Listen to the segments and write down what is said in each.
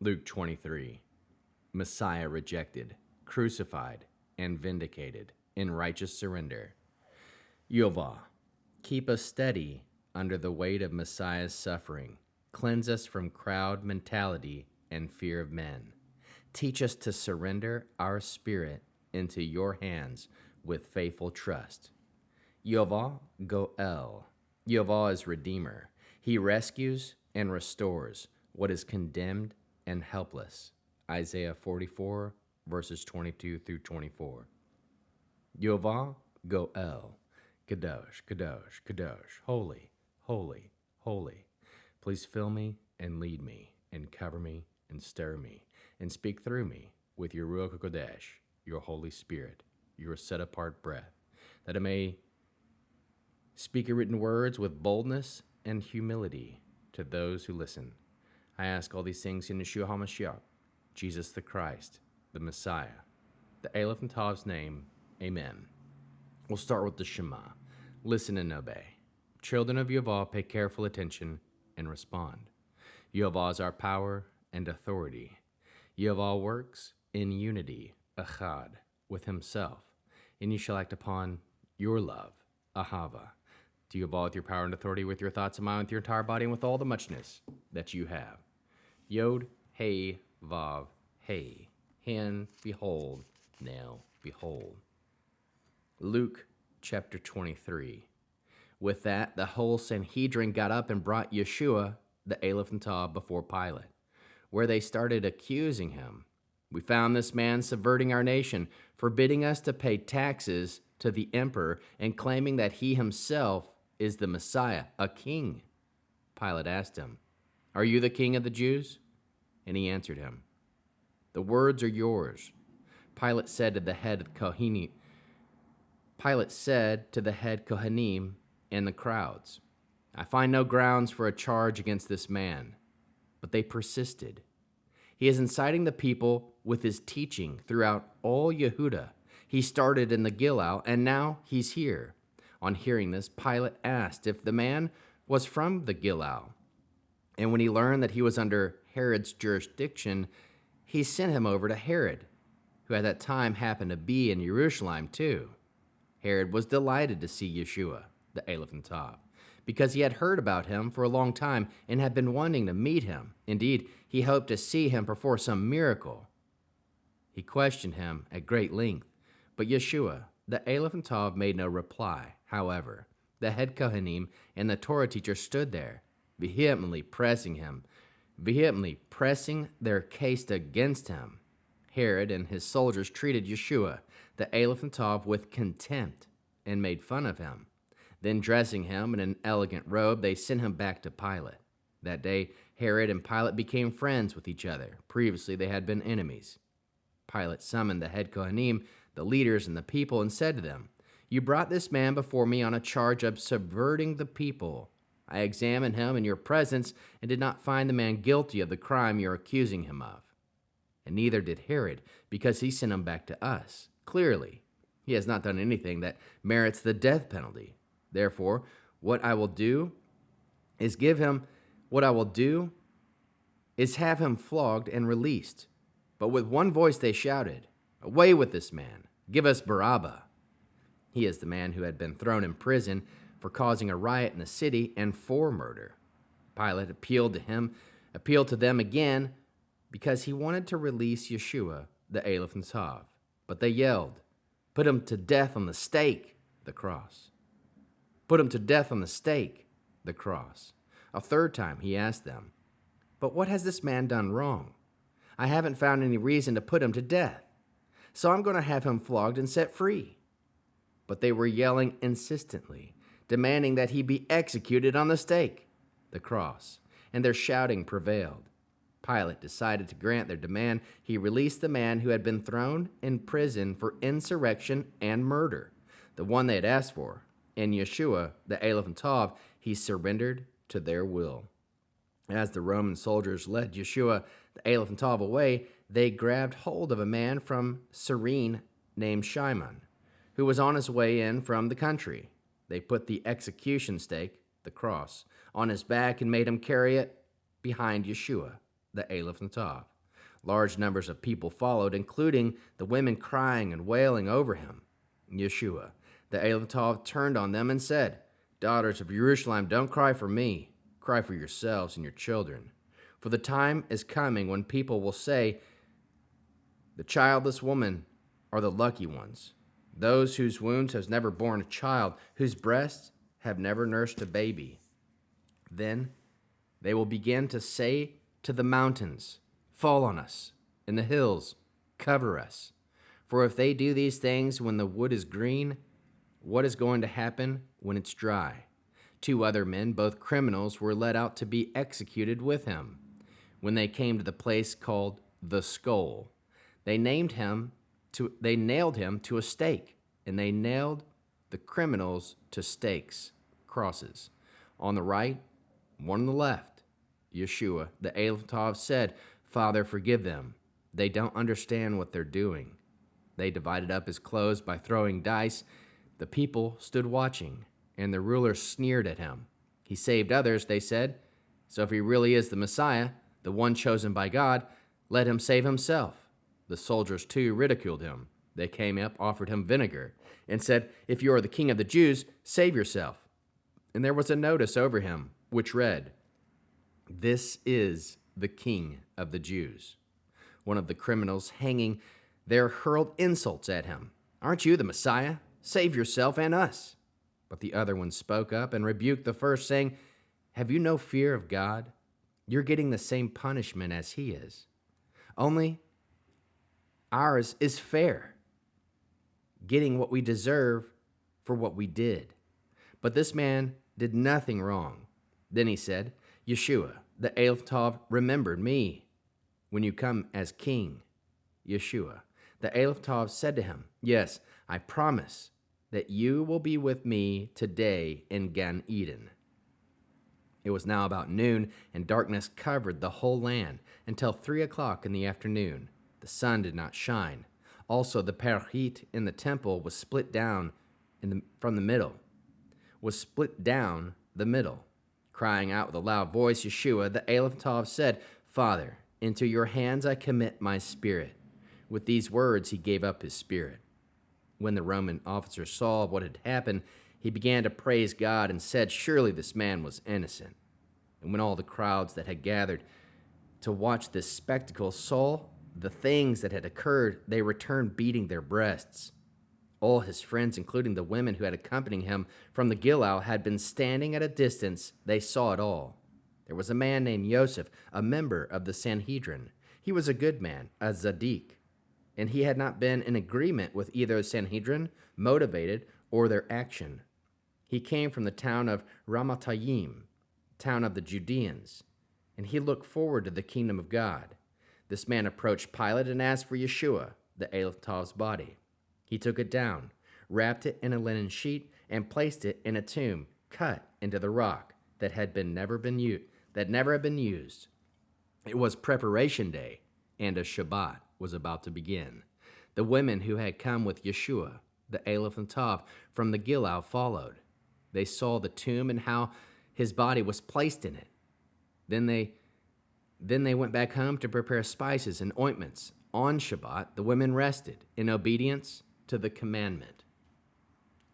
Luke 23. Messiah rejected, crucified, and vindicated in righteous surrender. Yehovah, keep us steady under the weight of Messiah's suffering. Cleanse us from crowd mentality and fear of men. Teach us to surrender our spirit into your hands with faithful trust. Yehovah Go'el. Yehovah is Redeemer. He rescues and restores what is condemned and helpless. Isaiah 44, verses 22 through 24. Yehovah Go'el. Kadosh, Kadosh, Kadosh. Holy, holy, holy. Please fill me and lead me and cover me and stir me and speak through me with your Ruach HaKodesh, your Holy Spirit, your set-apart breath, that I may speak your written words with boldness and humility to those who listen. I ask all these things in Yeshua HaMashiach, Jesus the Christ, the Messiah, the Aleph and Tav's name. Amen. We'll start with the Shema. Listen and obey. Children of Yehovah, pay careful attention and respond. Yehovah is our power and authority. Yehovah works in unity, echad, with himself, and you shall act upon your love, ahava, to Yehovah with your power and authority, with your thoughts and mind, with your entire body, and with all the muchness that you have. Yod, hey, vav, hey, hen, behold, now, behold. Luke chapter 23. With that, the whole Sanhedrin got up and brought Yeshua, the Aleph and Tav, before Pilate, where they started accusing him. We found this man subverting our nation, forbidding us to pay taxes to the emperor, and claiming that he himself is the Messiah, a king. Pilate asked him, "Are you the king of the Jews?" And he answered him, "The words are yours." Pilate said to the head Kohanim and the crowds, "I find no grounds for a charge against this man." But they persisted. He is inciting the people with his teaching throughout all Yehuda. He started in the Gilgal, and now he's here. On hearing this, Pilate asked if the man was from the Gilgal. And when he learned that he was under Herod's jurisdiction, he sent him over to Herod, who at that time happened to be in Jerusalem too. Herod was delighted to see Yeshua, the Aleph and Tav, because he had heard about him for a long time and had been wanting to meet him. Indeed, he hoped to see him perform some miracle. He questioned him at great length, but Yeshua, the Aleph and Tav, made no reply. However, the head Kohanim and the Torah teacher stood there, vehemently pressing their case against him. Herod and his soldiers treated Yeshua, the Aleph and Tav, with contempt and made fun of him. Then, dressing him in an elegant robe, they sent him back to Pilate. That day, Herod and Pilate became friends with each other. Previously, they had been enemies. Pilate summoned the head Kohanim, the leaders, and the people, and said to them, "You brought this man before me on a charge of subverting the people. I examined him in your presence and did not find the man guilty of the crime you're accusing him of. And neither did Herod, because he sent him back to us. Clearly, he has not done anything that merits the death penalty. Therefore, what I will do is have him flogged and released." But with one voice they shouted, "Away with this man! Give us Barabbas!" He is the man who had been thrown in prison for causing a riot in the city and for murder. Pilate appealed to them again because he wanted to release Yeshua, the Aleph and Tav. But they yelled, "Put him to death on the stake," the cross. "Put him to death on the stake," the cross. A third time he asked them, "But what has this man done wrong? I haven't found any reason to put him to death, so I'm going to have him flogged and set free." But they were yelling insistently, demanding that he be executed on the stake, the cross, and their shouting prevailed. Pilate decided to grant their demand. He released the man who had been thrown in prison for insurrection and murder, the one they had asked for. And Yeshua, the Aleph and Tav, he surrendered to their will. As the Roman soldiers led Yeshua, the Aleph and Tav, away, they grabbed hold of a man from Cyrene named Shimon, who was on his way in from the country. They put the execution stake, the cross, on his back and made him carry it behind Yeshua. the Aleph and Tav. Large numbers of people followed, including the women crying and wailing over him. Yeshua, the Aleph and Tav, turned on them and said, "Daughters of Jerusalem, don't cry for me. Cry for yourselves and your children. For the time is coming when people will say, 'The childless women are the lucky ones, those whose wombs have never borne a child, whose breasts have never nursed a baby.' Then they will begin to say to the mountains, 'Fall on us,' and the hills, 'Cover us.' For if they do these things when the wood is green, what is going to happen when it's dry?" 2 other men, both criminals, were led out to be executed with him. When they came to the place called the Skull, they nailed him to a stake, and they nailed the criminals to stakes, crosses, on the right, one on the left. Yeshua, the Aleph Tav, said, "Father, forgive them. They don't understand what they're doing." They divided up his clothes by throwing dice. The people stood watching, and the rulers sneered at him. "He saved others," they said. "So if he really is the Messiah, the one chosen by God, let him save himself." The soldiers, too, ridiculed him. They came up, offered him vinegar, and said, "If you are the king of the Jews, save yourself." And there was a notice over him, which read, "This is the King of the Jews." One of the criminals hanging there hurled insults at him. "Aren't you the Messiah? Save yourself and us." But the other one spoke up and rebuked the first, saying, "Have you no fear of God? You're getting the same punishment as he is. Only ours is fair, getting what we deserve for what we did. But this man did nothing wrong." Then he said, "Yeshua, the Aleph Tav, remembered me when you come as king." Yeshua, the Aleph Tav, said to him, "Yes, I promise that you will be with me today in Gan Eden." It was now about noon, and darkness covered the whole land until 3 o'clock in the afternoon. The sun did not shine. Also, the parachit in the temple was split down from the middle. Crying out with a loud voice, Yeshua, the Aleph Tav, said, "Father, into your hands I commit my spirit." With these words, he gave up his spirit. When the Roman officer saw what had happened, he began to praise God and said, "Surely this man was innocent." And when all the crowds that had gathered to watch this spectacle saw the things that had occurred, they returned beating their breasts. All his friends, including the women who had accompanied him from the go-ELL, had been standing at a distance. They saw it all. There was a man named Yosef, a member of the Sanhedrin. He was a good man, a Zaddik, and he had not been in agreement with either the Sanhedrin, motivated, or their action. He came from the town of Ramatayim, town of the Judeans, and he looked forward to the kingdom of God. This man approached Pilate and asked for Yeshua, the Aleph Tav's body. He took it down, wrapped it in a linen sheet, and placed it in a tomb cut into the rock that never had been used. It was preparation day, and a Shabbat was about to begin. The women who had come with Yeshua, the Aleph and Tav, from the go-ELL followed. They saw the tomb and how his body was placed in it. Then they went back home to prepare spices and ointments. On Shabbat, the women rested in obedience to the commandment.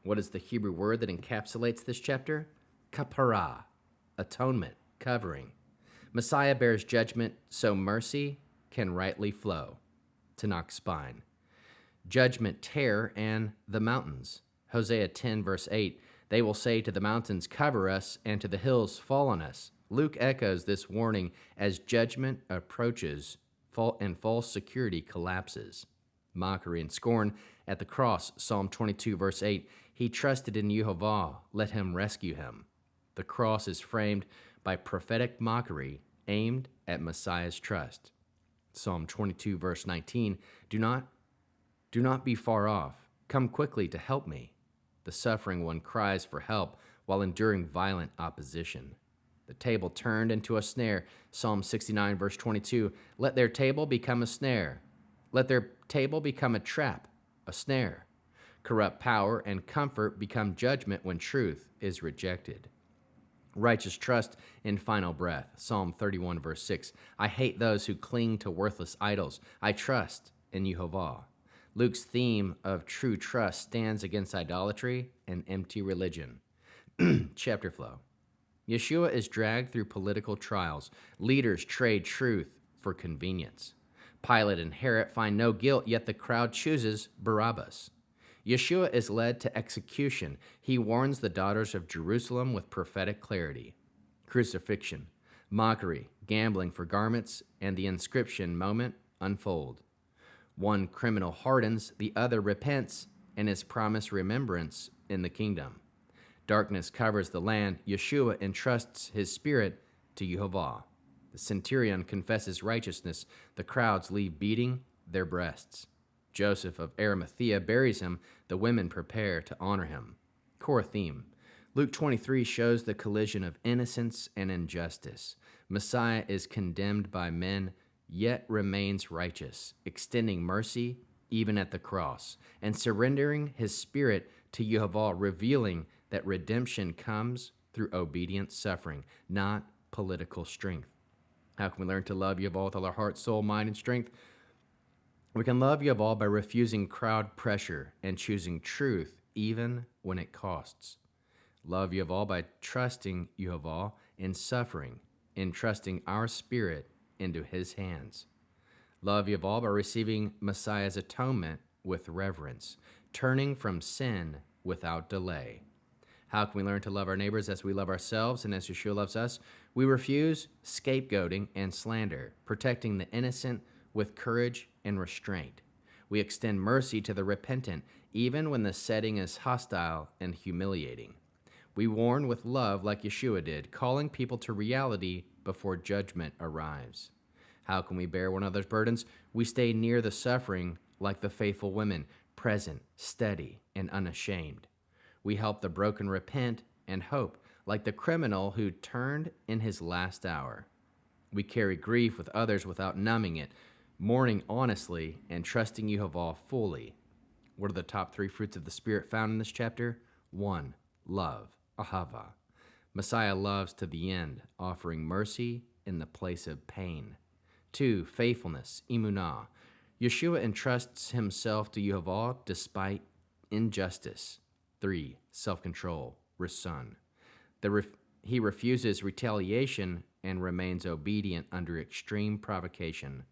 What is the Hebrew word that encapsulates this chapter? Kapparah, atonement, covering. Messiah bears judgment so mercy can rightly flow. Tanakh spine. Judgment tear and the mountains. Hosea 10 verse 8. They will say to the mountains, "Cover us," and to the hills, "Fall on us." Luke echoes this warning as judgment approaches and false security collapses. Mockery and scorn at the cross. Psalm 22 verse 8. He trusted in Yehovah, let him rescue him. The cross is framed by prophetic mockery aimed at Messiah's trust. Psalm 22 verse 19. Do not be far off. Come quickly to help me. The suffering one cries for help while enduring violent opposition. The table turned into a snare. Psalm 69 verse 22. Let their table become a snare. Let their table become a trap, a snare. Corrupt power and comfort become judgment when truth is rejected. Righteous trust in final breath. Psalm 31, verse 6. I hate those who cling to worthless idols. I trust in Yehovah. Luke's theme of true trust stands against idolatry and empty religion. Chapter flow. Yeshua is dragged through political trials. Leaders trade truth for convenience. Pilate and Herod find no guilt, yet the crowd chooses Barabbas. Yeshua is led to execution. He warns the daughters of Jerusalem with prophetic clarity. Crucifixion, mockery, gambling for garments, and the inscription moment unfold. One criminal hardens, the other repents, and is promised remembrance in the kingdom. Darkness covers the land. Yeshua entrusts his spirit to Yehovah. The centurion confesses righteousness. The crowds leave beating their breasts. Joseph of Arimathea buries him. The women prepare to honor him. Core theme. Luke 23 shows the collision of innocence and injustice. Messiah is condemned by men, yet remains righteous, extending mercy even at the cross, and surrendering his spirit to Yehovah, revealing that redemption comes through obedient suffering, not political strength. How can we learn to love Yehovah with all our heart, soul, mind, and strength? We can love Yehovah by refusing crowd pressure and choosing truth even when it costs. Love Yehovah by trusting Yehovah in suffering, entrusting our spirit into his hands. Love Yehovah by receiving Messiah's atonement with reverence, turning from sin without delay. How can we learn to love our neighbors as we love ourselves and as Yeshua loves us? We refuse scapegoating and slander, protecting the innocent with courage and restraint. We extend mercy to the repentant, even when the setting is hostile and humiliating. We warn with love like Yeshua did, calling people to reality before judgment arrives. How can we bear one another's burdens? We stay near the suffering like the faithful women, present, steady, and unashamed. We help the broken repent and hope, like the criminal who turned in his last hour. We carry grief with others without numbing it, mourning honestly and trusting Yehovah fully. What are the top 3 fruits of the Spirit found in this chapter? 1. Love, ahava. Messiah loves to the end, offering mercy in the place of pain. 2. Faithfulness, emunah. Yeshua entrusts himself to Yehovah despite injustice. 3. Self-control, rason. He refuses retaliation and remains obedient under extreme provocation.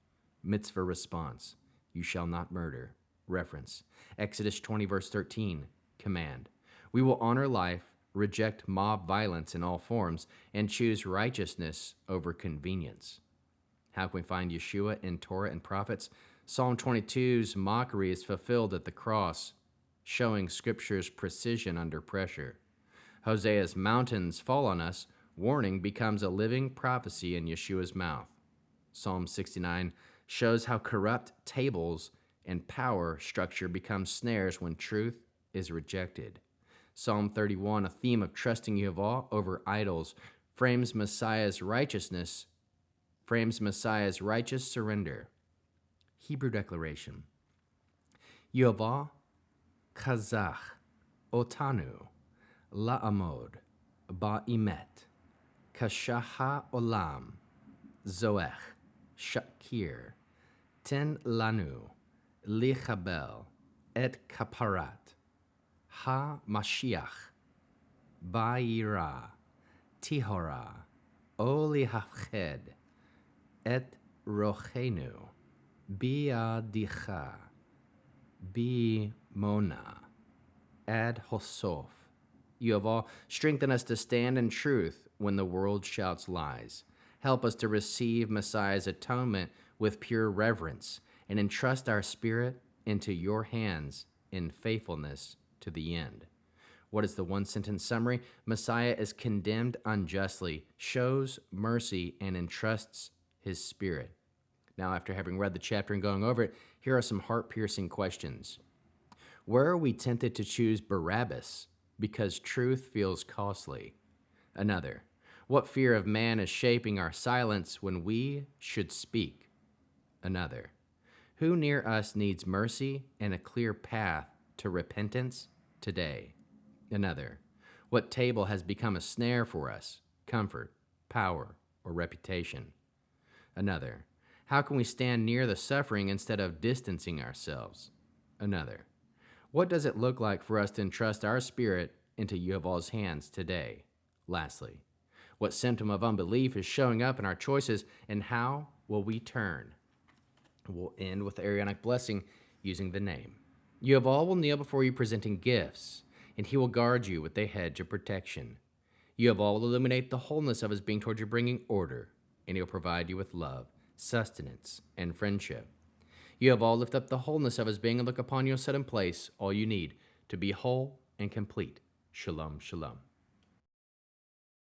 Mitzvah response, you shall not murder. Reference, Exodus 20, verse 13, command. We will honor life, reject mob violence in all forms, and choose righteousness over convenience. How can we find Yeshua in Torah and prophets? Psalm 22's mockery is fulfilled at the cross, showing Scripture's precision under pressure. Hosea's mountains fall on us, warning becomes a living prophecy in Yeshua's mouth. Psalm 69 shows how corrupt tables and power structure become snares when truth is rejected. Psalm 31, a theme of trusting Yehovah over idols, frames Messiah's righteous surrender. Hebrew declaration. Yehovah kazach otanu la'amod ba'emet kashaha olam zoech shakir ten lanu lichabel et kapparat ha-mashiach ba'ira tihora olihafched et rochenu biadicha bimona ad hosof. Yehovah, strengthen us to stand in truth when the world shouts lies. Help us to receive Messiah's atonement with pure reverence and entrust our spirit into your hands in faithfulness to the end. What is the one-sentence summary? Messiah is condemned unjustly, shows mercy, and entrusts his spirit. Now, after having read the chapter and going over it, here are some heart-piercing questions. Where are we tempted to choose Barabbas because truth feels costly? Another, what fear of man is shaping our silence when we should speak? Another, who near us needs mercy and a clear path to repentance today? Another, what table has become a snare for us? comfort, power, or reputation. Another, how can we stand near the suffering instead of distancing ourselves? Another, what does it look like for us to entrust our spirit into Yehovah's hands today? Lastly, what symptom of unbelief is showing up in our choices, and how will we turn? We'll end with the Arianic blessing using the name. Yehovah will kneel before you presenting gifts, and he will guard you with a hedge of protection. Yehovah will illuminate the wholeness of his being towards you, bringing order, and he'll provide you with love, sustenance, and friendship. Yehovah will lift up the wholeness of his being and look upon you and set in place all you need to be whole and complete. Shalom, shalom.